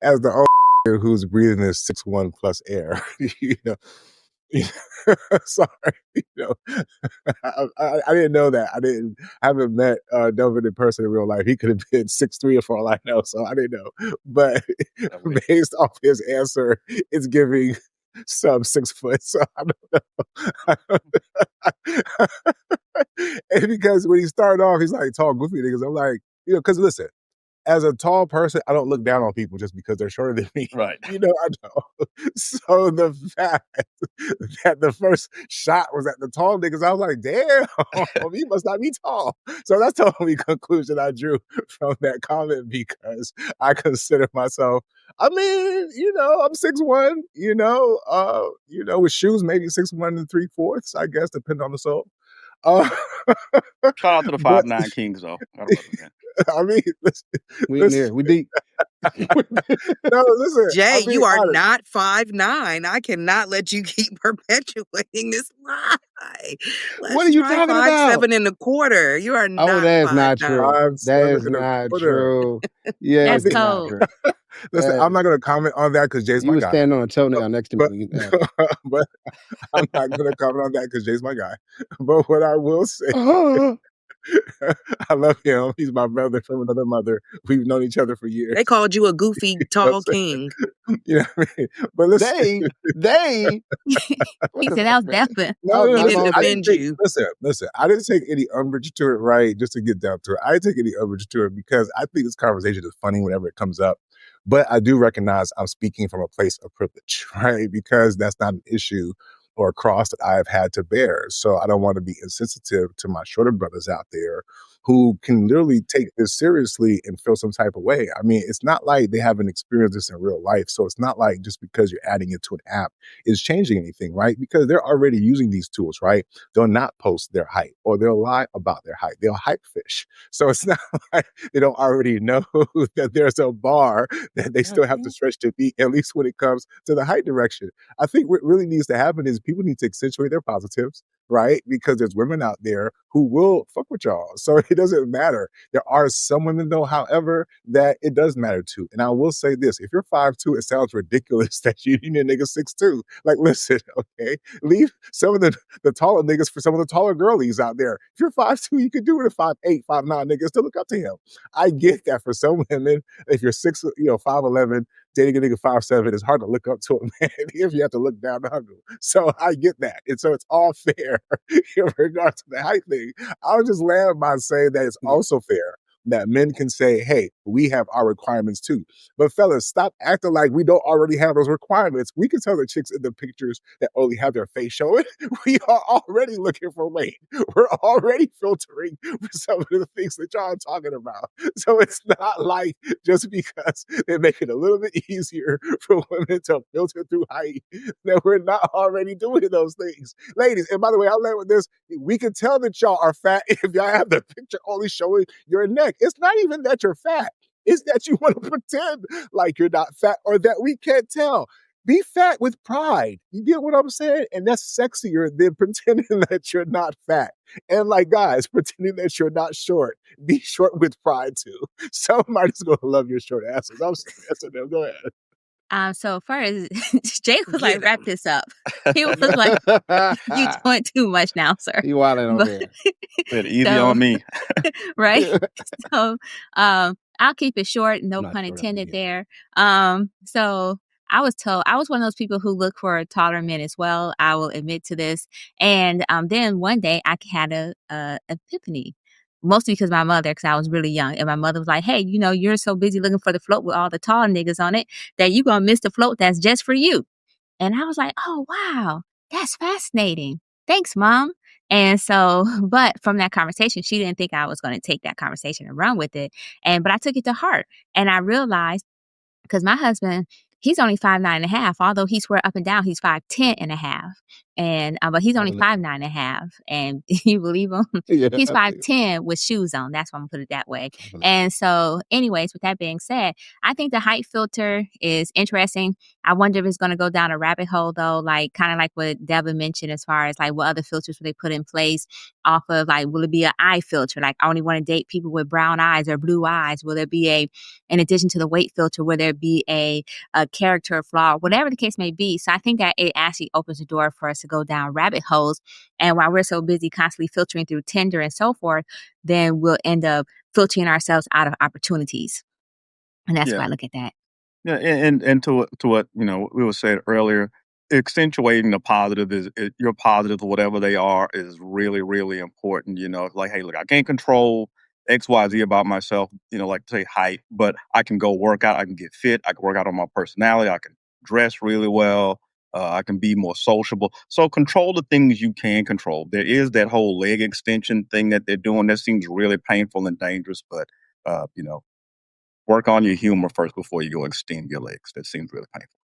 as the old who's breathing this 6'1" plus air, you know. Sorry, you know, I didn't know that. I haven't met Delvin in person in real life. He could have been 6'3" for all I know, so I didn't know. But based off his answer, it's giving sub 6 foot. So I don't know. And because when he started off, he's like tall, goofy niggas. I'm like, you know, because listen, as a tall person, I don't look down on people just because they're shorter than me. Right. You know, I know. So the fact that the first shot was at the tall niggas, I was like, damn, he must not be tall. So that's the only conclusion I drew from that comment, because I consider myself, I mean, you know, I'm 6'1", with shoes, maybe 6'1 3/4, I guess, depending on the soul. Shout out to the 5'9" Kings, though. I mean, listen. We deep. No, listen. Jay, you are honest. not 5'9". I cannot let you keep perpetuating this lie. What are you talking about? 5'7 1/4". You are not. Oh, that is not 5'9". true. That is not true. Yeah, That's cold. Listen, I'm not going to comment on that because Jay's my guy. You were standing on a toenail next to me. But I'm not going to comment on that because Jay's my guy. But what I will say, I love him. He's my brother from another mother. We've known each other for years. They called you a goofy, tall king. You know what I mean? But listen, they. He said that was definite. No, He didn't defend you. Listen. I didn't take any umbrage to it, right? Just to get down to it. I didn't take any umbrage to it because I think this conversation is funny whenever it comes up. But I do recognize I'm speaking from a place of privilege, right? Because that's not an issue or a cross that I have had to bear. So I don't want to be insensitive to my shorter brothers out there who can literally take this seriously and feel some type of way. I mean, it's not like they haven't experienced this in real life. So it's not like just because you're adding it to an app is changing anything, right? Because they're already using these tools, right? They'll not post their height or they'll lie about their height. They'll hype fish. So it's not like they don't already know that there's a bar that they still have to stretch to beat, at least when it comes to the height direction. I think what really needs to happen is people need to accentuate their positives, right? Because there's women out there who will fuck with y'all. So it doesn't matter. There are some women, though, however, that it does matter to. And I will say this, if you're 5'2", it sounds ridiculous that you need a nigga 6'2". Like, listen, okay? Leave some of the taller niggas for some of the taller girlies out there. If you're 5'2", you can do it at 5'8", 5'9", niggas still look up to him. I get that for some women, if you're 5'11", dating a nigga 5'7", it's hard to look up to a man if you have to look down to hug him. So I get that. And so it's all fair in regards to the height thing. I'll just land by saying that it's also fair that men can say, hey, we have our requirements too. But fellas, stop acting like we don't already have those requirements. We can tell the chicks in the pictures that only have their face showing. We are already looking for weight. We're already filtering for some of the things that y'all are talking about. So it's not like just because they make it a little bit easier for women to filter through height that we're not already doing those things. Ladies, and by the way, I'll land with this. We can tell that y'all are fat if y'all have the picture only showing your neck. It's not even that you're fat. It's that you want to pretend like you're not fat or that we can't tell. Be fat with pride. You get what I'm saying? And that's sexier than pretending that you're not fat. And like guys, pretending that you're not short. Be short with pride too. Somebody's going to love your short asses. I'm stressing them. Go ahead. So first, Jay was like, wrap this up. He was like, you doing too much now, sir. You wilding over here. Easy on me. Right? So I'll keep it short. No pun intended there. So I was told, I was one of those people who look for taller men as well. I will admit to this. And then one day I had a epiphany. Mostly because my mother, because I was really young. And my mother was like, hey, you're so busy looking for the float with all the tall niggas on it that you're going to miss the float that's just for you. And I was like, oh, wow, that's fascinating. Thanks, Mom. And so, but from that conversation, she didn't think I was going to take that conversation and run with it. But I took it to heart. And I realized, because my husband, he's only 5'9.5", although he swear up and down he's 5'10.5". And but he's only 5'9.5". And you believe him? Yeah, he's 5'10" with shoes on. That's why I'm gonna put it that way. And so, anyways, with that being said, I think the height filter is interesting. I wonder if it's gonna go down a rabbit hole though, like kind of like what Devin mentioned as far as like what other filters would they put in place. off of like, will it be an eye filter? Like, I only want to date people with brown eyes or blue eyes. Will there be in addition to the weight filter, will there be a character flaw, whatever the case may be? So I think that it actually opens the door for us to go down rabbit holes. And while we're so busy constantly filtering through Tinder and so forth, then we'll end up filtering ourselves out of opportunities. And that's why I look at that. Yeah, and to what we were saying earlier, accentuating the positive is your positive, whatever they are, is really really important. Like, hey, look, I can't control XYZ about myself. Like say height, but I can go work out. I can get fit. I can work out on my personality. I can dress really well. I can be more sociable. So control the things you can control. There is that whole leg extension thing that they're doing. That seems really painful and dangerous, but uh, you know work on your humor first before you go extend your legs. That seems really painful.